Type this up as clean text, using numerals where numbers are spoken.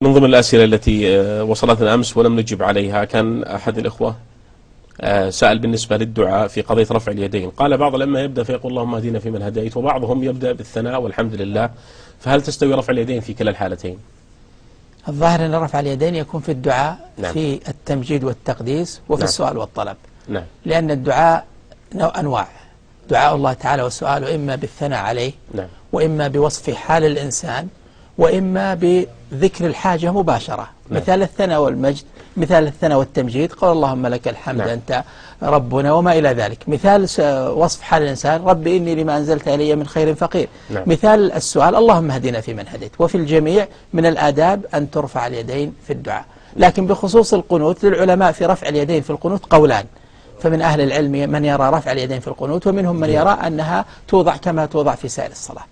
من ضمن الأسئلة التي وصلتنا أمس ولم نجب عليها، كان أحد الإخوة سأل بالنسبة للدعاء في قضية رفع اليدين. قال بعض لما يبدأ فيقول اللهم اهدنا فيمن هديت، وبعضهم يبدأ بالثناء والحمد لله، فهل تستوي رفع اليدين في كلا الحالتين؟ الظاهر أن رفع اليدين يكون في الدعاء نعم. في التمجيد والتقديس وفي نعم. السؤال والطلب. نعم. لأن الدعاء أنواع، دعاء الله تعالى والسؤال إما بالثناء عليه، نعم. وإما بوصف حال الإنسان، وإما بذكر الحاجة مباشرة. نعم. مثال الثناء والمجد، مثال الثناء والتمجيد قال اللهم لك الحمد. نعم. أنت ربنا وما إلى ذلك. مثال وصف حال الإنسان رب إني لما أنزلت إلي من خير فقير. نعم. مثال السؤال اللهم اهدنا فيمن هديت. وفي الجميع من الآداب أن ترفع اليدين في الدعاء. لكن بخصوص القنوت للعلماء في رفع اليدين في القنوت قولان، فمن أهل العلم من يرى رفع اليدين في القنوت، ومنهم من يرى أنها توضع كما توضع في سائر الصلاة.